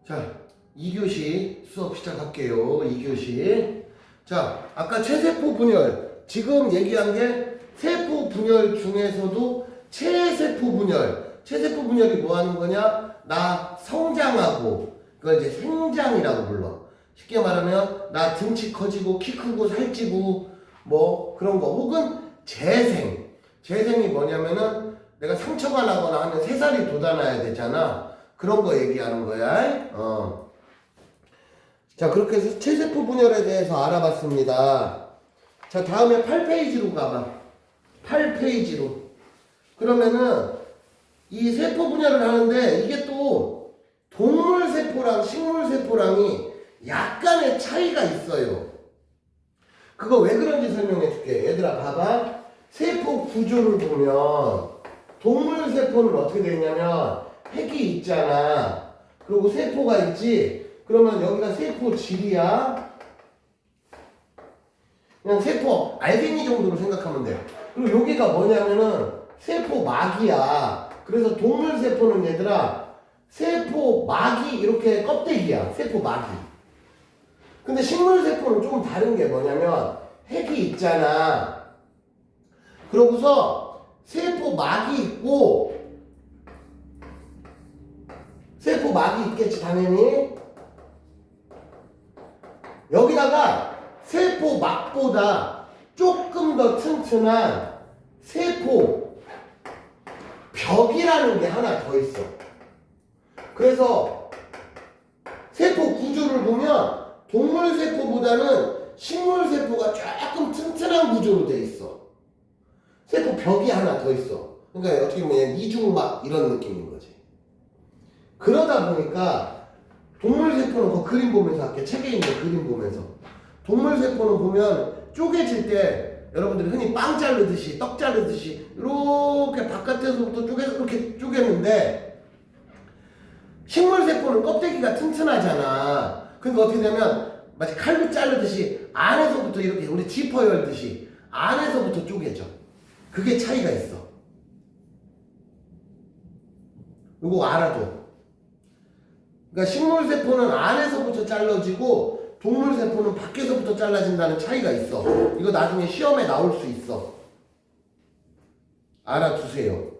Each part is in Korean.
자, 2교시 수업 시작할게요. 2교시. 자, 아까 체세포 분열. 지금 얘기한 게 세포 분열 중에서도 체세포 분열. 체세포 분열이 뭐 하는 거냐? 나 성장하고, 그걸 이제 생장이라고 불러. 쉽게 말하면, 나 등치 커지고, 키 크고, 살찌고, 뭐, 그런 거. 혹은 재생. 재생이 뭐냐면은, 내가 상처가 나거나 하면 새살이 돋아나야 되잖아. 그런 거 얘기하는 거야. 자, 그렇게 해서 체세포 분열에 대해서 알아봤습니다. 자, 다음에 8페이지로 가봐. 8페이지로. 그러면은 이 세포 분열을 하는데 이게 또 동물 세포랑 식물 세포랑이 약간의 차이가 있어요. 그거 왜 그런지 설명해 줄게. 얘들아 봐봐. 세포 구조를 보면 동물 세포는 어떻게 되냐면 핵이 있잖아. 그리고 세포가 있지. 그러면 여기가 세포질이야. 그냥 세포 알갱이 정도로 생각하면 돼. 그리고 여기가 뭐냐면은 세포막이야. 그래서 동물 세포는 얘들아 세포막이 이렇게 껍데기야. 세포막이. 근데 식물 세포는 조금 다른 게 뭐냐면 핵이 있잖아. 그러고서 세포막이 있고 세포막이 있겠지 당연히. 여기다가 세포막보다 조금 더 튼튼한 세포 벽이라는 게 하나 더 있어. 그래서 세포 구조를 보면 동물 세포보다는 식물 세포가 조금 튼튼한 구조로 돼 있어. 세포 벽이 하나 더 있어. 그러니까 어떻게 보면 이중막 이런 느낌인 거지. 그러다 보니까 동물 세포는 그 그림 보면서 할게. 책에 있는 그림 보면서. 동물 세포는 보면 쪼개질 때 여러분들이 흔히 빵 자르듯이 떡 자르듯이 이렇게 바깥에서부터 쪼개서 이렇게 쪼개는데 식물 세포는 껍데기가 튼튼하잖아. 그러니까 어떻게 되면 마치 칼로 자르듯이 안에서부터 이렇게 우리 지퍼 열듯이 안에서부터 쪼개져. 그게 차이가 있어. 이거 알아둬. 그러니까 식물 세포는 안에서부터 잘라지고 동물 세포는 밖에서부터 잘라진다는 차이가 있어. 이거 나중에 시험에 나올 수 있어. 알아두세요.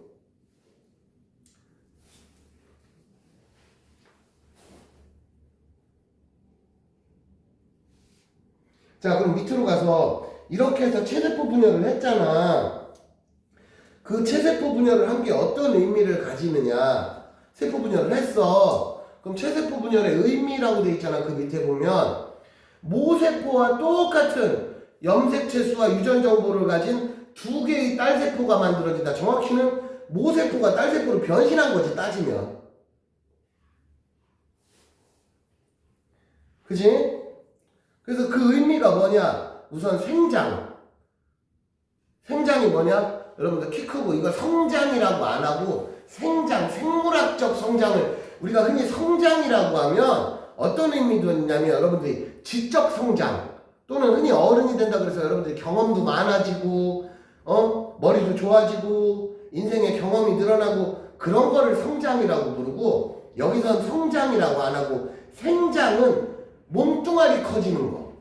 자, 그럼 밑으로 가서 이렇게 해서 체세포 분열을 했잖아. 그 체세포 분열을 한 게 어떤 의미를 가지느냐. 세포 분열을 했어. 그럼 체세포 분열의 의미라고 돼 있잖아. 그 밑에 보면 모세포와 똑같은 염색체수와 유전 정보를 가진 두 개의 딸세포가 만들어진다. 정확히는 모세포가 딸세포로 변신한 거지, 따지면. 그치? 그래서 그 의미가 뭐냐? 우선 생장. 생장이 뭐냐? 여러분들 키 크고 이거 성장이라고 안 하고 생장, 생물학적 성장을 우리가 흔히 성장이라고 하면 어떤 의미도 있냐면 여러분들이 지적 성장 또는 흔히 어른이 된다 그래서 여러분들이 경험도 많아지고 머리도 좋아지고 인생의 경험이 늘어나고 그런 거를 성장이라고 부르고 여기선 성장이라고 안 하고 생장은 몸뚱아리 커지는 거.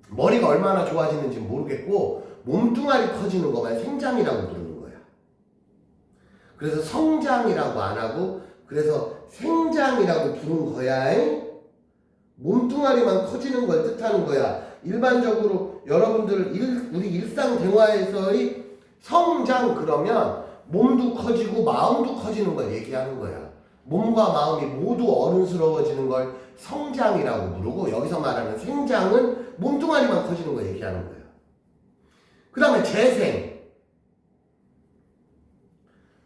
머리가 얼마나 좋아지는지 모르겠고 몸뚱아리 커지는 거만 생장이라고 부르는 거야. 그래서 성장이라고 안 하고 그래서 생장이라고 부른 거야. 몸뚱아리만 커지는 걸 뜻하는 거야. 일반적으로 여러분들 우리 일상 대화에서의 성장 그러면 몸도 커지고 마음도 커지는 걸 얘기하는 거야. 몸과 마음이 모두 어른스러워지는 걸 성장이라고 부르고 여기서 말하는 생장은 몸뚱아리만 커지는 걸 얘기하는 거야. 그 다음에 재생.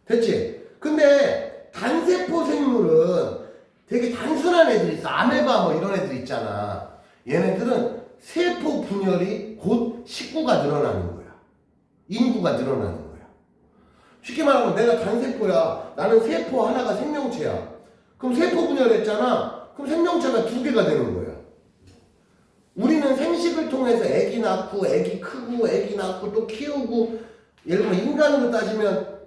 됐지? 근데 단세포 생물은 되게 단순한 애들이 있어. 아메바 뭐 이런 애들 있잖아. 얘네들은 세포 분열이 곧 식구가 늘어나는 거야. 인구가 늘어나는 거야. 쉽게 말하면 내가 단세포야. 나는 세포 하나가 생명체야. 그럼 세포 분열했잖아. 그럼 생명체가 두 개가 되는 거야. 우리는 생식을 통해서 애기 낳고 애기 크고 애기 낳고 또 키우고 예를 들어 인간으로 따지면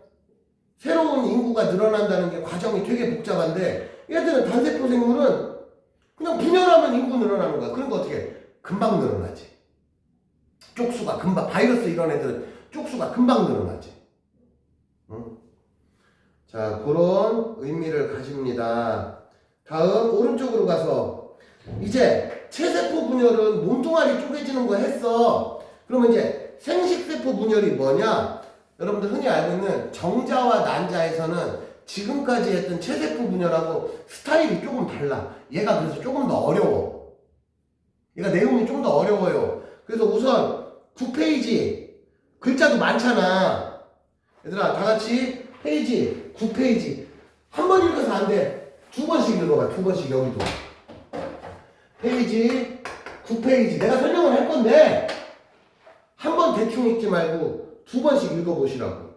새로운 인구가 늘어난다는 게 과정이 되게 복잡한데 얘들은 단세포 생물은 그냥 분열하면 인구 늘어나는 거야. 그러니까 어떻게? 금방 늘어나지. 쪽수가 금방, 바이러스 이런 애들은 쪽수가 금방 늘어나지. 응? 자, 그런 의미를 가집니다. 다음 오른쪽으로 가서 이제 체세포 분열은 몸뚱아리 쪼개지는 거 했어. 그러면 이제 생식세포 분열이 뭐냐? 여러분들 흔히 알고 있는 정자와 난자에서는 지금까지 했던 체세포 분열하고 스타일이 조금 달라. 얘가 그래서 조금 더 어려워. 얘가 내용이 좀 더 어려워요. 그래서 우선 9페이지 글자도 많잖아. 얘들아 다 같이 페이지 9페이지 한 번 읽어서 안 돼. 두 번씩 읽어봐. 두 번씩 여기도. 페이지 9페이지 내가 설명을 할 건데 한 번 대충 읽지 말고 두 번씩 읽어보시라고.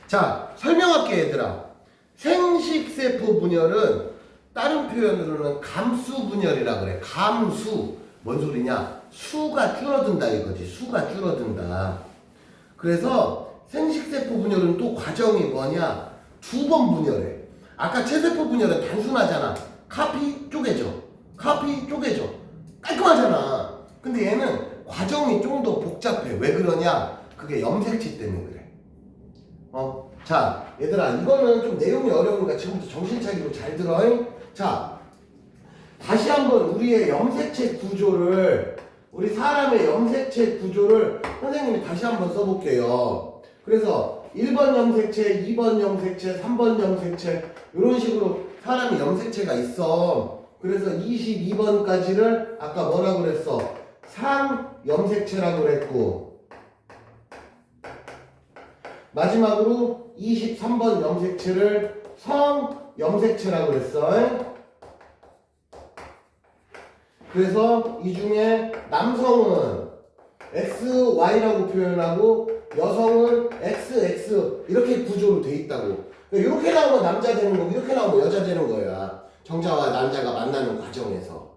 자, 설명할게 얘들아. 생식세포 분열은 다른 표현으로는 감수 분열이라 그래. 감수. 뭔 소리냐? 수가 줄어든다 이거지. 수가 줄어든다. 그래서 생식세포 분열은 또 과정이 뭐냐? 두 번 분열해. 아까 체세포 분열은 단순하잖아. 카피 쪼개져. 카피 쪼개져. 깔끔하잖아. 근데 얘는 과정이 좀 더 복잡해. 왜 그러냐? 그게 염색체 때문에 그래. 자, 얘들아, 이거는 좀 내용이 어려우니까 지금부터 정신 차리고 잘 들어. 자, 다시 한번 우리의 염색체 구조를, 우리 사람의 염색체 구조를 선생님이 다시 한번 써볼게요. 그래서 1번 염색체, 2번 염색체, 3번 염색체, 이런 식으로 사람이 염색체가 있어. 그래서 22번까지를 아까 뭐라고 그랬어? 상염색체라고 그랬고, 마지막으로 23번 염색체를 성염색체라고 그랬어. 그래서 이 중에 남성은 XY라고 표현하고 여성은 XX 이렇게 구조로 돼 있다고. 이렇게 나오면 남자 되는 거고 이렇게 나오면 여자 되는 거야. 정자와 남자가 만나는 과정에서.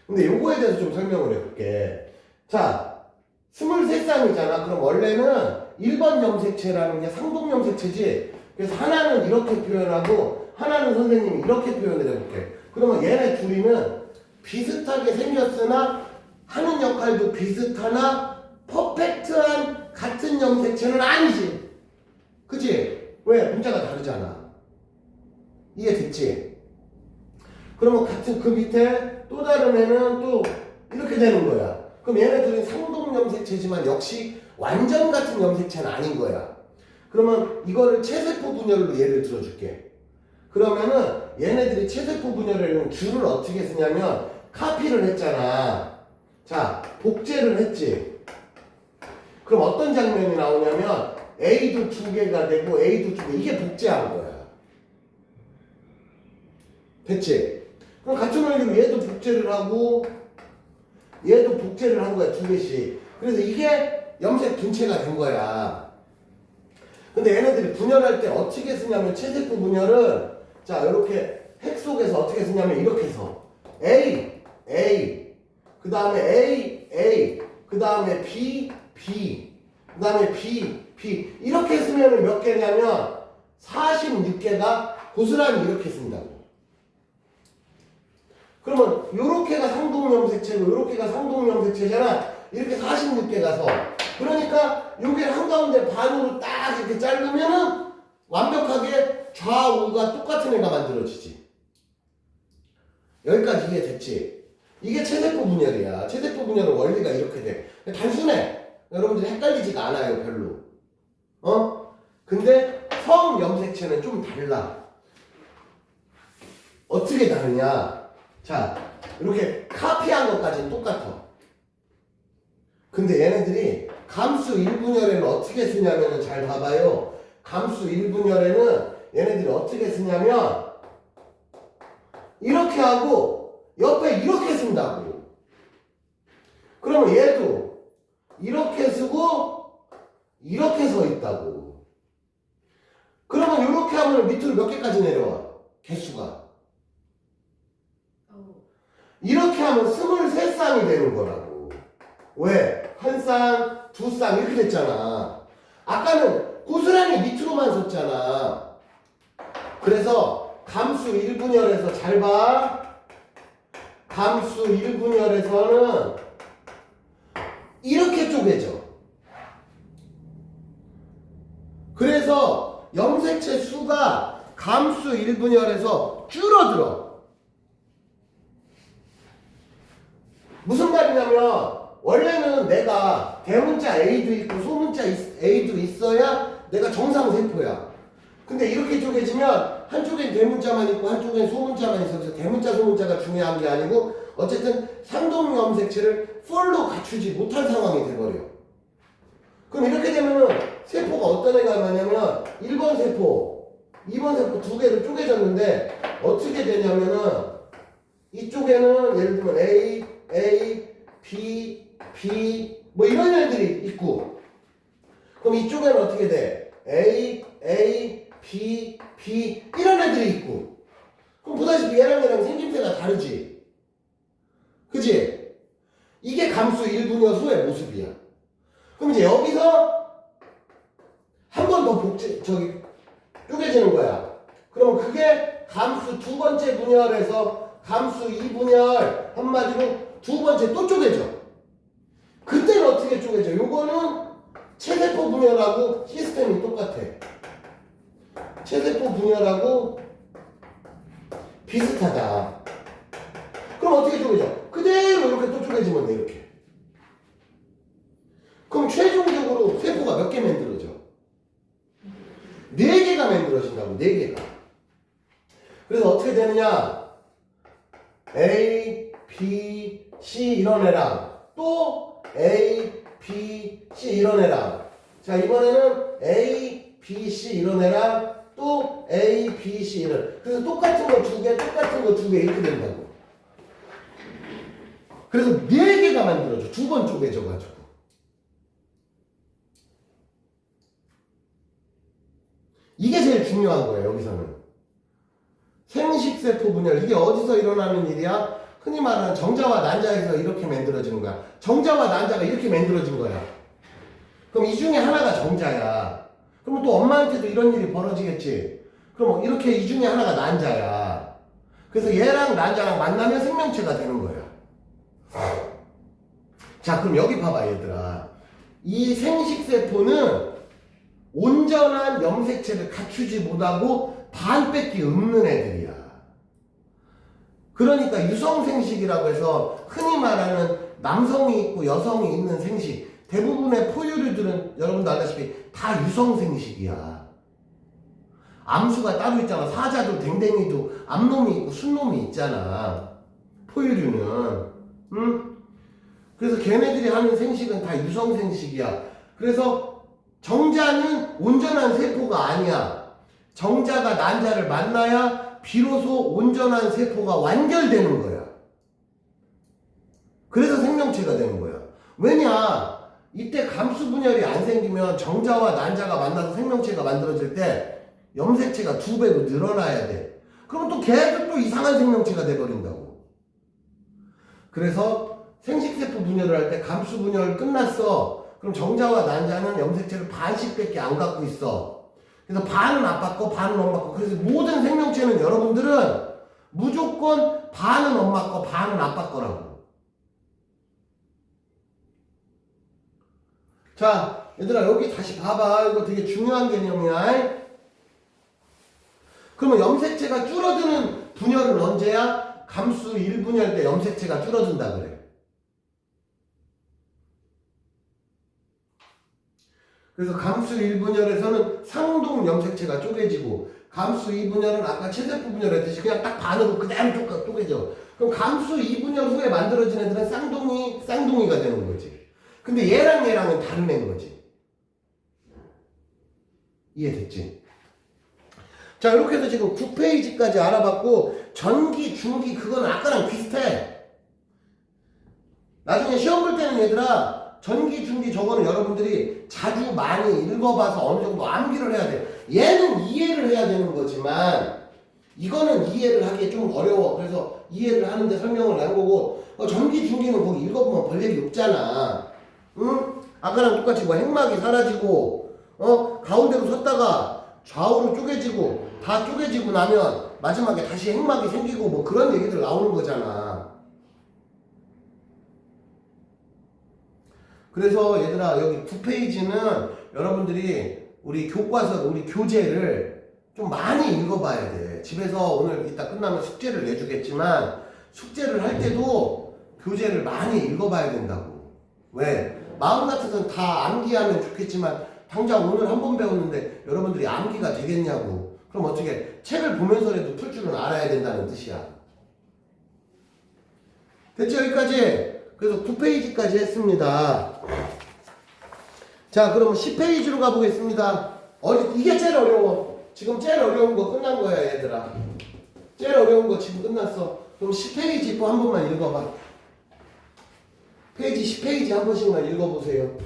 근데 요거에 대해서 좀 설명을 해볼게. 자, 23쌍이잖아. 그럼 원래는 1번 염색체라는 게 상동 염색체지. 그래서 하나는 이렇게 표현하고 하나는 선생님이 이렇게 표현을 해볼게. 그러면 얘네 둘이는 비슷하게 생겼으나 하는 역할도 비슷하나 퍼펙트한 같은 염색체는 아니지. 그치? 왜? 문자가 다르잖아. 이해됐지? 그러면 같은 그 밑에 또 다른 애는 또 이렇게 되는 거야. 그럼 얘네들은 상동 염색체지만 역시 완전 같은 염색체는 아닌 거야. 그러면 이거를 체세포 분열로 예를 들어줄게. 그러면은 얘네들이 체세포 분열에는 줄을 어떻게 쓰냐면 카피를 했잖아. 자, 복제를 했지. 그럼 어떤 장면이 나오냐면 A도 두 개가 되고 A도 두 개. 이게 복제한 거야. 됐지? 그럼 같은 원리로 얘도 복제를 하고 얘도 복제를 한 거야. 두 개씩. 그래서 이게 염색 분체가 된 거야. 근데 얘네들이 분열할 때 어떻게 쓰냐면 체세포 분열은 자, 이렇게 핵 속에서 어떻게 쓰냐면 이렇게 써. A, A, 그 다음에 A, 그 다음에 B, 그 다음에 B, 이렇게 쓰면 몇 개냐면 46개가 고스란히 이렇게 쓴다고. 그러면 요렇게가 상동염색체고 요렇게가 상동염색체잖아. 이렇게 46개가 서. 그러니까 요게 한가운데 반으로 딱 이렇게 자르면은 완벽하게 좌우가 똑같은 애가 만들어지지. 여기까지 이해됐지? 이게 체세포 분열이야. 체세포 분열은 원리가 이렇게 돼. 단순해. 여러분들 헷갈리지가 않아요, 별로. 근데 성염색체는 좀 달라. 어떻게 다르냐? 자, 이렇게 카피한 것까지는 똑같아. 근데 얘네들이 감수 1분열에는 어떻게 쓰냐면 잘 봐봐요. 감수 1분열에는 얘네들이 어떻게 쓰냐면 이렇게 하고 옆에 이렇게 쓴다고. 그러면 얘도 이렇게 쓰고 이렇게 서 있다고. 그러면 이렇게 하면 밑으로 몇 개까지 내려와? 개수가. 이렇게 하면 23쌍이 되는 거라고. 왜? 한 쌍, 두 쌍 이렇게 됐잖아. 아까는 고스란히 밑으로만 섰잖아. 그래서 감수 1분열에서 잘 봐. 감수 1분열에서는 이렇게 쪼개져. 그래서 염색체 수가 감수 1분열에서 줄어들어. 무슨 말이냐면 원래는 내가 대문자 A도 있고 소문자 A도 있어야 내가 정상세포야. 근데 이렇게 쪼개지면 한쪽엔 대문자만 있고 한쪽엔 소문자만 있어. 그래서 대문자 소문자가 중요한 게 아니고 어쨌든 상동염색체를 풀로 갖추지 못한 상황이 돼버려. 그럼 이렇게 되면은 세포가 어떤 애가 나냐면 1번 세포, 2번 세포 두 개로 쪼개졌는데 어떻게 되냐면은 이쪽에는 예를 들면 A, B 뭐 이런 애들이 있고 그럼 이쪽에는 어떻게 돼? A, B 이런 애들이 있고 그럼 보다시피 얘랑 생김새가 다르지. 그치? 이게 감수 1분열 수의 모습이야. 그럼 이제 여기서 한 번 더 쪼개지는 거야. 그럼 그게 감수 두 번째 분열에서 감수 2분열 한마디로 두 번째 또 쪼개져. 그때는 어떻게 쪼개져? 요거는 체세포 분열하고 시스템이 똑같아. 체세포 분열하고 비슷하다. 그럼 어떻게 쪼개져? 그대로 이렇게 또 쪼개지면 돼. 이렇게. 그럼 최종적으로 세포가 몇 개 만들어져? 4개가 만들어진다고. 4개가. 그래서 어떻게 되느냐? A, B, C 이런 애랑 또 A, B, C 이런 애랑 자 이번에는 A, B, C 이런 애랑 또 A, B, C 이런. 그래서 똑같은 거 두 개, 똑같은 거 두 개 이렇게 된다고. 그래서 네 개가 만들어져. 두 번 쪼개져가지고. 이게 제일 중요한 거예요, 여기서는. 생식세포 분열. 이게 어디서 일어나는 일이야? 흔히 말하는 정자와 난자에서 이렇게 만들어지는 거야. 정자와 난자가 이렇게 만들어진 거야. 그럼 이 중에 하나가 정자야. 그럼 또 엄마한테도 이런 일이 벌어지겠지. 그럼 이렇게 이 중에 하나가 난자야. 그래서 얘랑 난자랑 만나면 생명체가 되는 거야. 자, 그럼 여기 봐봐, 얘들아. 이 생식세포는 온전한 염색체를 갖추지 못하고 반밖에 없는 애들이야. 그러니까 유성생식이라고 해서 흔히 말하는 남성이 있고 여성이 있는 생식, 대부분의 포유류들은 여러분도 알다시피 다 유성생식이야. 암수가 따로 있잖아. 사자도 댕댕이도 암놈이 있고 순놈이 있잖아. 포유류는. 응? 그래서 걔네들이 하는 생식은 다 유성생식이야. 그래서 정자는 온전한 세포가 아니야. 정자가 난자를 만나야 비로소 온전한 세포가 완결되는 거야. 그래서 생명체가 되는 거야. 왜냐? 이때 감수분열이 안 생기면 정자와 난자가 만나서 생명체가 만들어질 때 염색체가 2배로 늘어나야 돼. 그럼 또 걔도 또 이상한 생명체가 돼버린다고. 그래서 생식세포 분열을 할 때 감수분열 끝났어. 그럼 정자와 난자는 염색체를 반씩밖에 안 갖고 있어. 그래서 반은 아빠 거, 반은 엄마 거. 그래서 모든 생명체는 여러분들은 무조건 반은 엄마 거, 반은 아빠 거라고. 자, 얘들아 여기 다시 봐봐. 이거 되게 중요한 개념이야. 그러면 염색체가 줄어드는 분열은 언제야? 감수 1분열 때 염색체가 줄어든다 그래. 그래서 감수 1분열에서는 상동 염색체가 쪼개지고 감수 2분열은 아까 체세포 분열했듯이 그냥 딱 반으로 그대로 쪼개져. 그럼 감수 2분열 후에 만들어진 애들은 쌍둥이가 되는 거지. 근데 얘랑은 다른 애인 거지. 이해됐지? 자, 이렇게 해서 지금 9페이지까지 알아봤고 전기, 중기 그건 아까랑 비슷해. 나중에 시험 볼 때는 얘들아 전기, 중기 저거는 여러분들이 자주 많이 읽어봐서 어느 정도 암기를 해야 돼. 얘는 이해를 해야 되는 거지만 이거는 이해를 하기 좀 어려워. 그래서 이해를 하는데 설명을 한 거고 전기, 중기는 거기 읽어보면 별 얘기 없잖아. 응? 아까랑 똑같이 뭐 핵막이 사라지고 가운데로 섰다가 좌우로 쪼개지고 다 쪼개지고 나면 마지막에 다시 핵막이 생기고 뭐 그런 얘기들 나오는 거잖아. 그래서 얘들아 여기 9페이지는 여러분들이 우리 교과서, 우리 교재를 좀 많이 읽어봐야 돼. 집에서 오늘 이따 끝나면 숙제를 내주겠지만 숙제를 할 때도 교재를 많이 읽어봐야 된다고. 왜? 마음 같아서는 다 암기하면 좋겠지만 당장 오늘 한 번 배웠는데 여러분들이 암기가 되겠냐고. 그럼 어떻게 책을 보면서라도 풀 줄은 알아야 된다는 뜻이야. 됐죠? 여기까지? 그래서 9페이지까지 했습니다. 자, 그러면 10페이지로 가보겠습니다. 이게 제일 어려워. 지금 제일 어려운 거 끝난 거야, 얘들아. 제일 어려운 거 지금 끝났어. 그럼 10페이지 또 한 번만 읽어봐. 페이지 10페이지 한 번씩만 읽어보세요.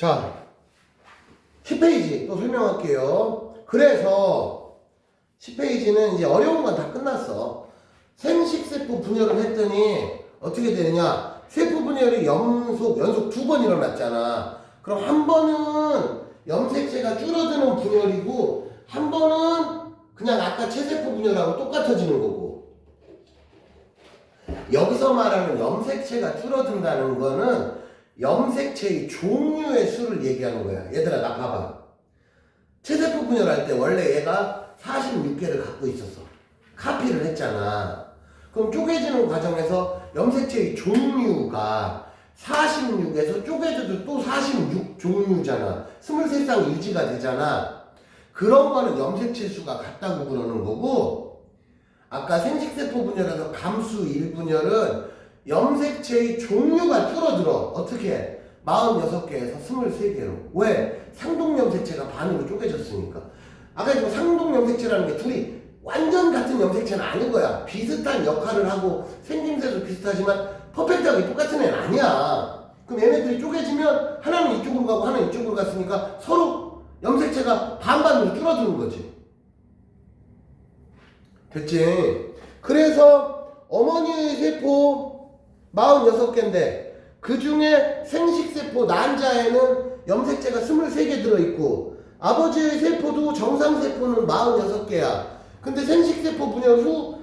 자, 10페이지 또 설명할게요. 그래서 10페이지는 이제 어려운 건 다 끝났어. 생식세포 분열을 했더니 어떻게 되느냐? 세포 분열이 연속 두 번 일어났잖아. 그럼 한 번은 염색체가 줄어드는 분열이고 한 번은 그냥 아까 체세포 분열하고 똑같아지는 거고. 여기서 말하는 염색체가 줄어든다는 거는 염색체의 종류의 수를 얘기하는 거야. 얘들아 나 봐봐. 체세포 분열할 때 원래 얘가 46개를 갖고 있었어. 카피를 했잖아. 그럼 쪼개지는 과정에서 염색체의 종류가 46에서 쪼개져도 또 46 종류잖아. 23쌍 유지가 되잖아. 그런 거는 염색체 수가 같다고 그러는 거고, 아까 생식세포 분열에서 감수 1분열은 염색체의 종류가 줄어들어. 어떻게? 46개에서 23개로. 왜? 상동염색체가 반으로 쪼개졌으니까. 아까 지금 상동염색체라는 게 둘이 완전 같은 염색체는 아닌 거야. 비슷한 역할을 하고 생김새도 비슷하지만 퍼펙트하게 똑같은 애는 아니야. 그럼 얘네들이 쪼개지면 하나는 이쪽으로 가고 하나는 이쪽으로 갔으니까 서로 염색체가 반반으로 줄어드는 거지. 됐지? 그래서 어머니의 세포 46개인데 그 중에 생식세포 난자에는 염색체가 23개 들어있고 아버지의 세포도 정상세포는 46개야. 근데 생식세포 분열 후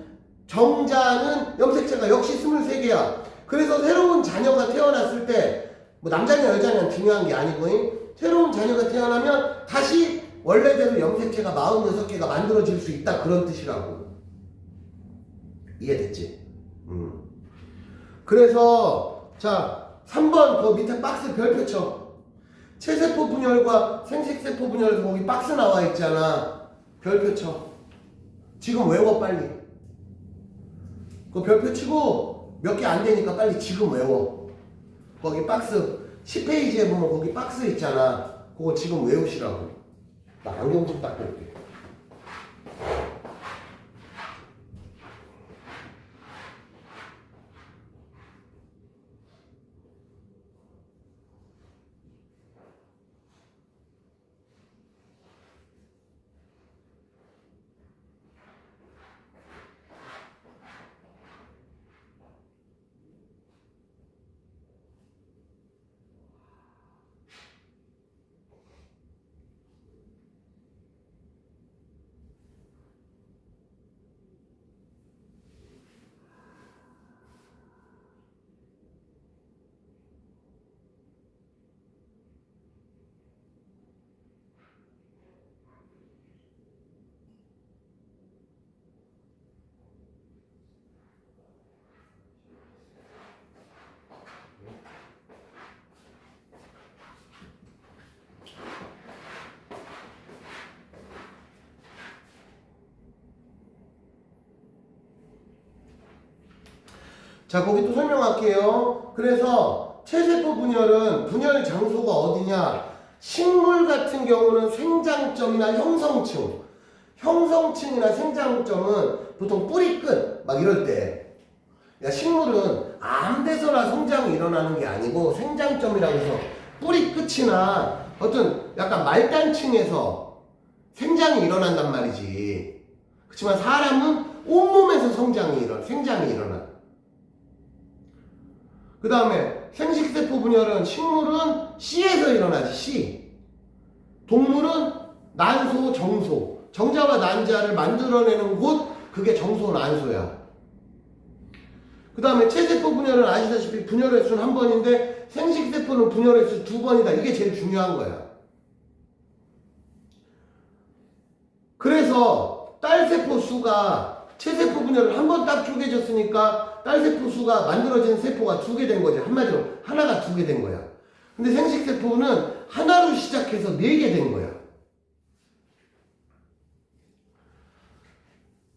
정자는 염색체가 역시 23개야. 그래서 새로운 자녀가 태어났을 때 뭐 남자냐 여자냐는 중요한 게 아니고 새로운 자녀가 태어나면 다시 원래대로 염색체가 46개가 만들어질 수 있다 그런 뜻이라고. 이해됐지? 그래서 자 3번 그 밑에 박스 별표 쳐. 체세포 분열과 생식세포 분열에서 거기 박스 나와 있잖아. 별표 쳐. 지금 외워 빨리. 그 별표 치고 몇 개 안 되니까 빨리 지금 외워. 거기 박스 10페이지에 보면 거기 박스 있잖아. 그거 지금 외우시라고. 나 안경 좀 닦고 올게. 자, 거기 또 설명할게요. 그래서 체세포 분열은 분열 장소가 어디냐? 식물 같은 경우는 생장점이나 형성층. 형성층이나 생장점은 보통 뿌리 끝, 막 이럴 때. 야, 식물은 아무 데서나 성장이 일어나는 게 아니고 생장점이라고 해서 뿌리 끝이나 어떤 약간 말단층에서 생장이 일어난단 말이지. 그렇지만 사람은 온몸에서 생장이 일어나. 그 다음에 생식세포 분열은 식물은 씨에서 일어나지, 씨. 동물은 난소, 정소. 정자와 난자를 만들어내는 곳, 그게 정소, 난소야. 그 다음에 체세포 분열은 아시다시피 분열의 수는 한 번인데 생식세포는 분열의 수 두 번이다. 이게 제일 중요한 거야. 그래서 딸세포 수가 체세포 분열을 한 번 딱 쪼개졌으니까 딸세포 수가 만들어진 세포가 2개 된 거지. 한마디로 하나가 2개 된 거야. 근데 생식세포는 하나로 시작해서 4개 된 거야.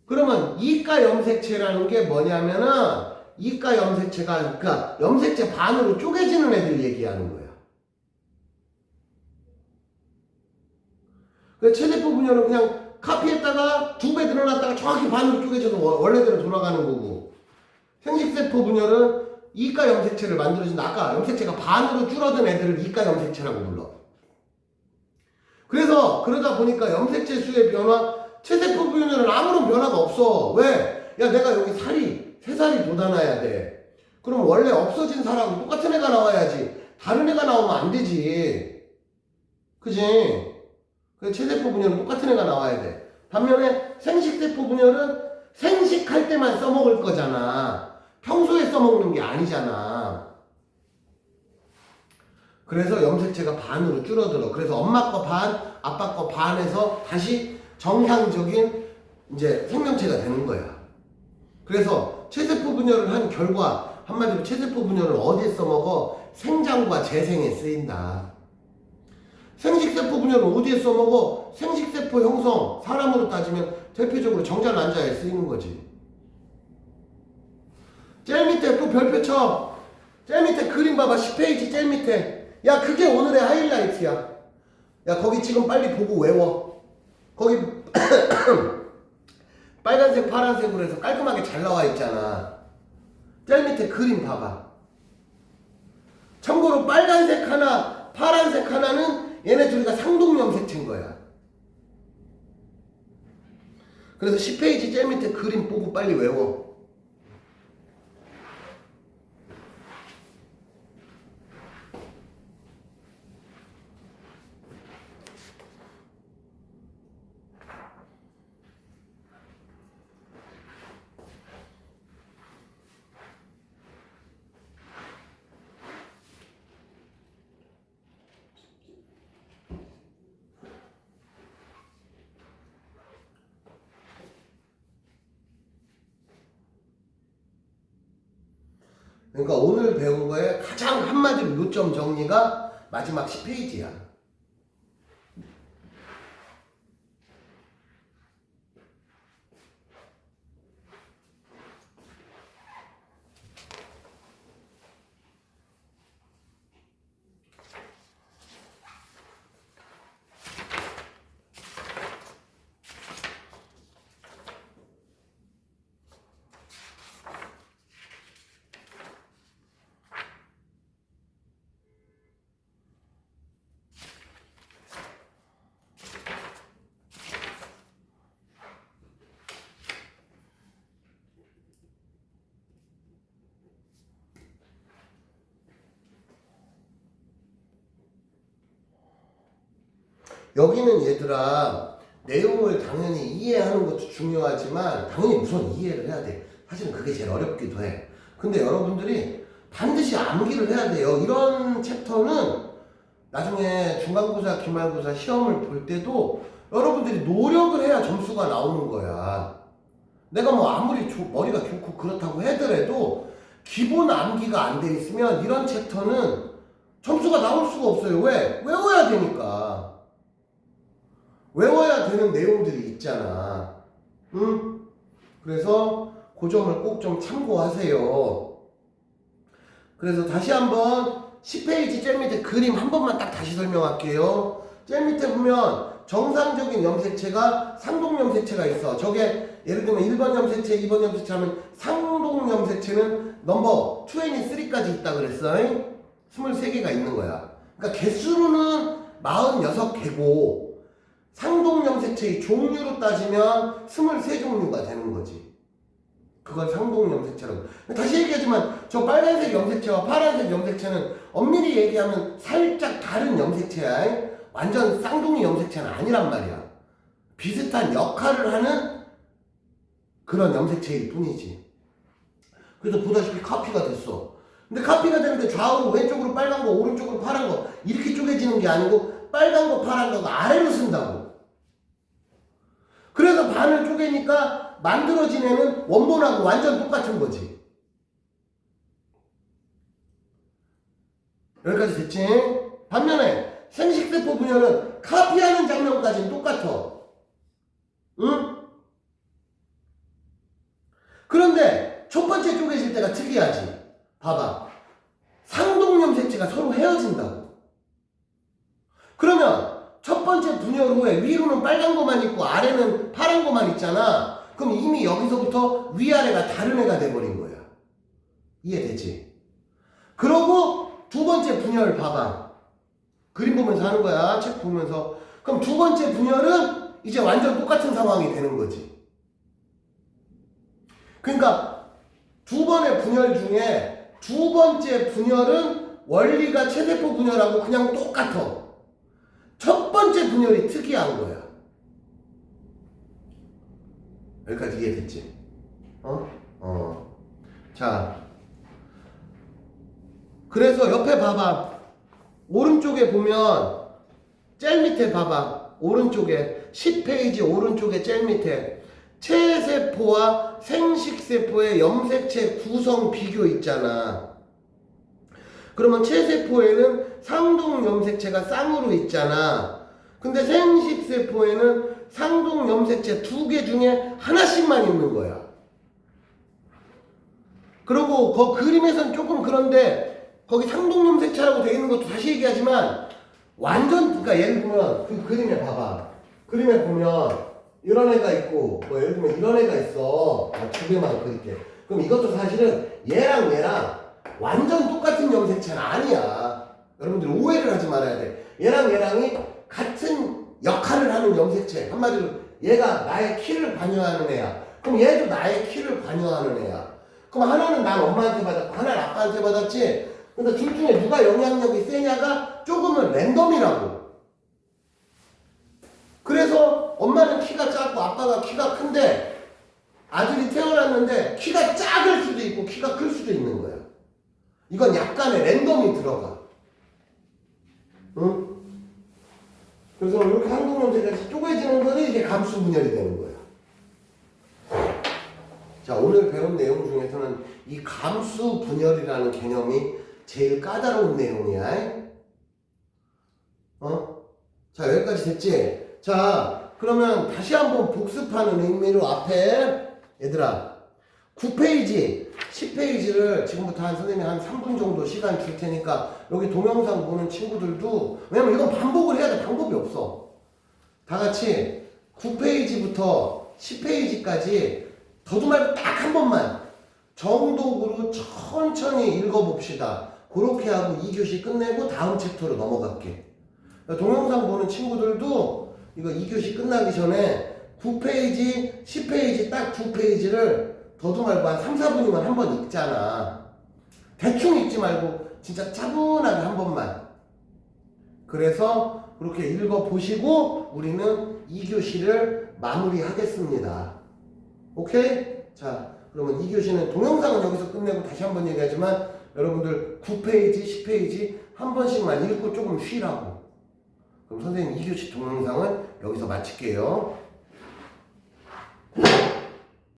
그러면 이가 염색체라는 게 뭐냐면은 이가 염색체가 그러니까 염색체 반으로 쪼개지는 애들 얘기하는 거야. 그래서 체세포 분열은 그냥 카피했다가 2배 늘어났다가 정확히 반으로 쪼개져서 원래대로 돌아가는 거고 생식세포 분열은 이가 염색체를 만들어준다. 아까 염색체가 반으로 줄어든 애들을 이가 염색체라고 불러. 그래서 그러다 보니까 염색체 수의 변화, 체세포 분열은 아무런 변화가 없어. 왜? 야, 내가 여기 살이 3살이 돋아나야 돼. 그럼 원래 없어진 사람은 똑같은 애가 나와야지. 다른 애가 나오면 안 되지. 그지? 그래서 체세포 분열은 똑같은 애가 나와야 돼. 반면에 생식세포 분열은 생식할 때만 써먹을 거잖아. 평소에 써먹는 게 아니잖아. 그래서 염색체가 반으로 줄어들어. 그래서 엄마 거 반, 아빠 거 반에서 다시 정상적인 이제 생명체가 되는 거야. 그래서 체세포 분열을 한 결과, 한마디로 체세포 분열을 어디에 써먹어? 생장과 재생에 쓰인다. 생식세포 분열은 어디에 써먹어? 생식세포 형성, 사람으로 따지면 대표적으로 정자 난자에 쓰이는 거지. 제일 밑에 또 별표 쳐. 제일 밑에 그림 봐봐. 10페이지 제일 밑에. 야, 그게 오늘의 하이라이트야. 야, 거기 지금 빨리 보고 외워. 거기 빨간색 파란색으로 해서 깔끔하게 잘 나와 있잖아. 제일 밑에 그림 봐봐. 참고로 빨간색 하나 파란색 하나는 얘네 둘이가 상동염색체인 거야. 그래서 10페이지 제일 밑에 그림 보고 빨리 외워. 그러니까 오늘 배운 거에 가장 한마디로 요점 정리가 마지막 10페이지야. 여기는 얘들아, 내용을 당연히 이해하는 것도 중요하지만 당연히 우선 이해를 해야 돼. 사실은 그게 제일 어렵기도 해. 근데 여러분들이 반드시 암기를 해야 돼요. 이런 챕터는 나중에 중간고사, 기말고사 시험을 볼 때도 여러분들이 노력을 해야 점수가 나오는 거야. 내가 뭐 아무리 머리가 좋고 그렇다고 하더라도 기본 암기가 안 돼 있으면 이런 챕터는 점수가 나올 수가 없어요. 왜? 외워야 되니까. 외워야 되는 내용들이 있잖아. 응? 그래서 그 점을 꼭 좀 참고하세요. 그래서 다시 한번 10페이지 제일 밑에 그림 한 번만 딱 다시 설명할게요. 제일 밑에 보면 정상적인 염색체가 상동염색체가 있어. 저게 예를 들면 1번 염색체, 2번 염색체 하면 상동염색체는 넘버 23까지 있다 그랬어. 23개가 있는 거야. 그러니까 개수로는 46개고 상동염색체의 종류로 따지면 23종류가 되는 거지. 그걸 상동염색체라고. 다시 얘기하지만 저 빨간색 염색체와 파란색 염색체는 엄밀히 얘기하면 살짝 다른 염색체야. 완전 쌍둥이 염색체는 아니란 말이야. 비슷한 역할을 하는 그런 염색체일 뿐이지. 그래서 보다시피 카피가 됐어. 근데 카피가 되는데 좌우로 왼쪽으로 빨간 거, 오른쪽으로 파란 거 이렇게 쪼개지는 게 아니고 빨간 거, 파란 거가 아래로 쓴다고. 그래서 반을 쪼개니까 만들어진 애는 원본하고 완전 똑같은 거지. 여기까지 됐지? 반면에 생식세포 분열은 카피하는 장면까지는 똑같아. 응? 그런데 첫 번째 쪼개질 때가 특이하지. 봐봐. 상동염색체가 서로 헤어진다고. 그러면 첫 번째 분열 후에 위로는 빨간 거만 있고 아래는 파란 거만 있잖아. 그럼 이미 여기서부터 위아래가 다른 애가 돼버린 거야. 이해되지? 그러고 두 번째 분열 봐봐. 그림 보면서 하는 거야. 책 보면서. 그럼 두 번째 분열은 이제 완전 똑같은 상황이 되는 거지. 그러니까 두 번의 분열 중에 두 번째 분열은 원리가 체세포 분열하고 그냥 똑같아. 첫 번째 분열이 특이한 거야. 여기까지 이해됐지? 자, 그래서 옆에 봐봐. 오른쪽에 보면 제일 밑에 봐봐. 오른쪽에 10페이지 오른쪽에 제일 밑에 체세포와 생식세포의 염색체 구성 비교 있잖아. 그러면 체세포에는 상동 염색체가 쌍으로 있잖아. 근데 생식세포에는 상동 염색체 2개 중에 하나씩만 있는 거야. 그리고 그 그림에서는 조금 그런데 거기 상동 염색체라고 되어 있는 것도 다시 얘기하지만 완전, 그러니까 예를 들면 그 그림에 봐봐. 그림에 보면 이런 애가 있고 뭐 예를 들면 이런 애가 있어. 두 개만 그릴게. 그럼 이것도 사실은 얘랑 완전 똑같은 염색체는 아니야. 여러분들 오해를 하지 말아야 돼. 얘랑이 같은 역할을 하는 염색체. 한마디로 얘가 나의 키를 관여하는 애야. 그럼 얘도 나의 키를 관여하는 애야. 그럼 하나는 난 엄마한테 받았고 하나는 아빠한테 받았지. 근데 둘 중에 누가 영향력이 세냐가 조금은 랜덤이라고. 그래서 엄마는 키가 작고 아빠가 키가 큰데 아들이 태어났는데 키가 작을 수도 있고 키가 클 수도 있는 거야. 이건 약간의 랜덤이 들어가. 응? 그래서 이렇게 항동염색같이 쪼개지는 거는 이게 감수 분열이 되는 거야. 자, 오늘 배운 내용 중에서는 이 감수 분열이라는 개념이 제일 까다로운 내용이야. 자, 여기까지 됐지? 자, 그러면 다시 한번 복습하는 의미로 앞에 얘들아 9페이지 10페이지를 지금부터 선생님이 한 3분 정도 시간 줄 테니까 여기 동영상 보는 친구들도, 왜냐면 이건 반복을 해야 돼. 방법이 없어. 다 같이 9페이지부터 10페이지까지 더도 말고 딱 한 번만 정독으로 천천히 읽어봅시다. 그렇게 하고 2교시 끝내고 다음 챕터로 넘어갈게. 동영상 보는 친구들도 이거 2교시 끝나기 전에 9페이지, 10페이지 딱 2페이지를 더도 말고 한 3, 4분이면 한 번 읽잖아. 대충 읽지 말고 진짜 차분하게 한 번만. 그래서 그렇게 읽어보시고 우리는 2교시를 마무리하겠습니다. 오케이? 자, 그러면 2교시는 동영상은 여기서 끝내고 다시 한 번 얘기하지만 여러분들 9페이지, 10페이지 한 번씩만 읽고 조금 쉬라고. 그럼 선생님 2교시 동영상은 여기서 마칠게요.